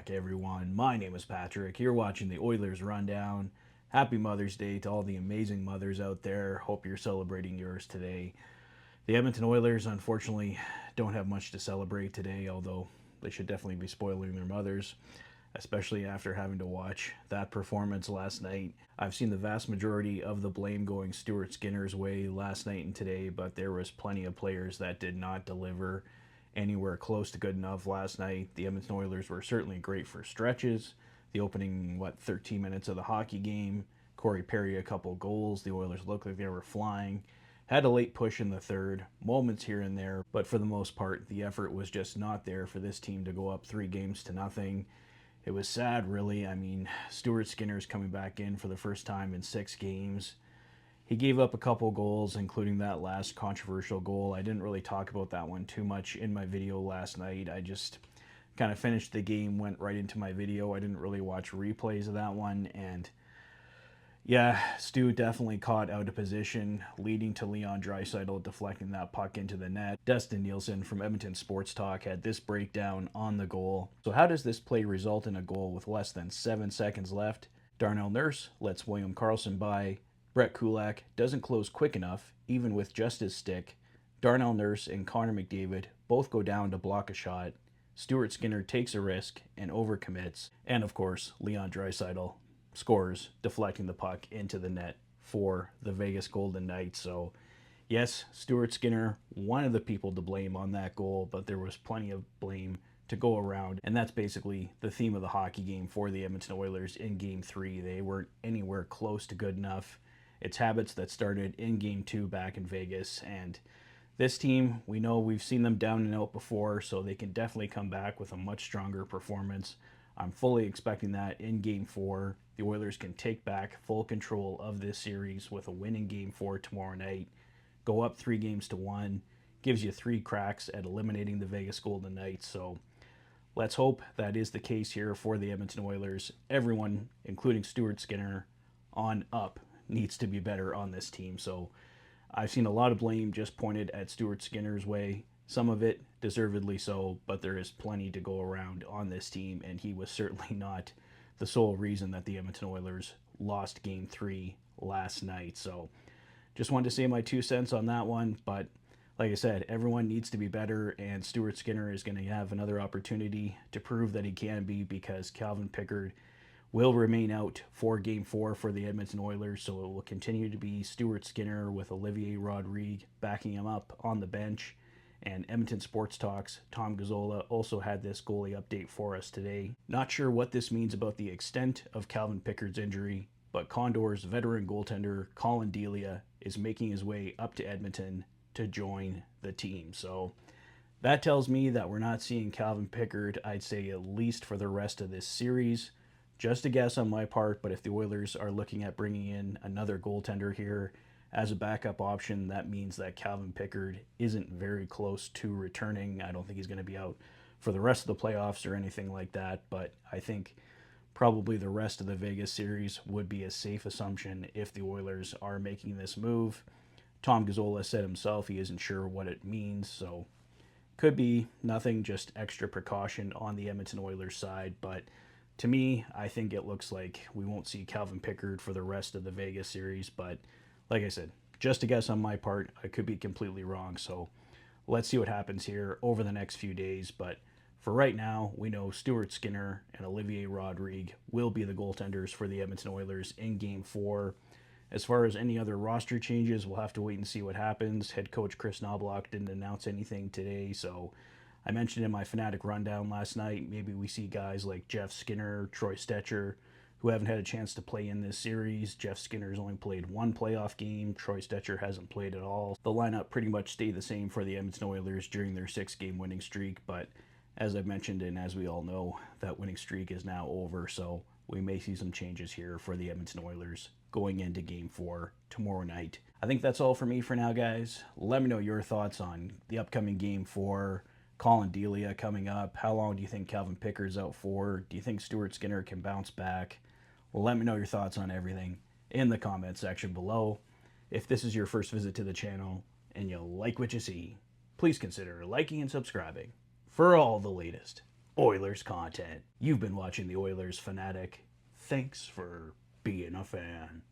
back, everyone. My name is Patrick. You're watching the Oilers Rundown. Happy Mother's Day to all the amazing mothers out there. Hope you're celebrating yours today. The Edmonton Oilers, unfortunately, don't have much to celebrate today, although they should definitely be spoiling their mothers, especially after having to watch that performance last night. I've seen the vast majority of the blame going Stuart Skinner's way last night and today, but there was plenty of players that did not deliver anywhere close to good enough last night. The Edmonton Oilers were certainly great for stretches. The opening, 13 minutes of the hockey game, Corey Perry a couple goals. The Oilers looked like they were flying. Had a late push in the third, moments here and there, but for the most part, the effort was just not there for this team to go up 3-0. It was sad, really. I mean, Stuart Skinner's coming back in for the first time in 6 games. He gave up a couple goals, including that last controversial goal. I didn't really talk about that one too much in my video last night. I just kind of finished the game, went right into my video. I didn't really watch replays of that one, and yeah, Stu definitely caught out of position, leading to Leon Draisaitl deflecting that puck into the net. Dustin Nielsen from Edmonton Sports Talk had this breakdown on the goal. So how does this play result in a goal with less than 7 seconds left? Darnell Nurse lets William Karlsson by. Brett Kulak doesn't close quick enough, even with just his stick. Darnell Nurse and Connor McDavid both go down to block a shot. Stuart Skinner takes a risk and overcommits. And of course, Leon Draisaitl scores, deflecting the puck into the net for the Vegas Golden Knights. So yes, Stuart Skinner, one of the people to blame on that goal, but there was plenty of blame to go around. And that's basically the theme of the hockey game for the Edmonton Oilers in Game 3. They weren't anywhere close to good enough. It's habits that started in Game 2 back in Vegas. And this team, we know we've seen them down and out before, so they can definitely come back with a much stronger performance. I'm fully expecting that in Game 4. The Oilers can take back full control of this series with a win in Game 4 tomorrow night. Go up 3-1. Gives you 3 cracks at eliminating the Vegas Golden Knights. So let's hope that is the case here for the Edmonton Oilers. Everyone, including Stuart Skinner, on up, needs to be better on this team. So I've seen a lot of blame just pointed at Stuart Skinner's way. Some of it deservedly so, but there is plenty to go around on this team, and he was certainly not the sole reason that the Edmonton Oilers lost Game 3 last night. So just wanted to say my 2 cents on that one, but like I said, everyone needs to be better, and Stuart Skinner is going to have another opportunity to prove that he can be, because Calvin Pickard will remain out for Game 4 for the Edmonton Oilers, so it will continue to be Stuart Skinner with Olivier Rodrigue backing him up on the bench. And Edmonton Sports Talk's Tom Gazzola also had this goalie update for us today. Not sure what this means about the extent of Calvin Pickard's injury, but Condor's veteran goaltender Collin Delia is making his way up to Edmonton to join the team. So that tells me that we're not seeing Calvin Pickard, I'd say, at least for the rest of this series. Just a guess on my part, but if the Oilers are looking at bringing in another goaltender here as a backup option, that means that Calvin Pickard isn't very close to returning. I don't think he's going to be out for the rest of the playoffs or anything like that, but I think probably the rest of the Vegas series would be a safe assumption if the Oilers are making this move. Tom Gazzola said himself he isn't sure what it means, so could be nothing, just extra precaution on the Edmonton Oilers side, but to me, I think it looks like we won't see Calvin Pickard for the rest of the Vegas series, but like I said, just a guess on my part. I could be completely wrong, so let's see what happens here over the next few days. But for right now, we know Stuart Skinner and Olivier Rodrigue will be the goaltenders for the Edmonton Oilers in Game 4. As far as any other roster changes, we'll have to wait and see what happens. Head coach Chris Knobloch didn't announce anything today, so I mentioned in my Fanatic rundown last night, maybe we see guys like Jeff Skinner, Troy Stecher, who haven't had a chance to play in this series. Jeff Skinner's only played 1 playoff game. Troy Stecher hasn't played at all. The lineup pretty much stayed the same for the Edmonton Oilers during their 6-game winning streak, but as I've mentioned, and as we all know, that winning streak is now over, so we may see some changes here for the Edmonton Oilers going into Game 4 tomorrow night. I think that's all for me for now, guys. Let me know your thoughts on the upcoming Game 4, Collin Delia coming up. How long do you think Calvin Pickard's out for? Do you think Stuart Skinner can bounce back? Well, let me know your thoughts on everything in the comment section below. If this is your first visit to the channel and you like what you see, please consider liking and subscribing for all the latest Oilers content. You've been watching the Oilers Fanatic. Thanks for being a fan.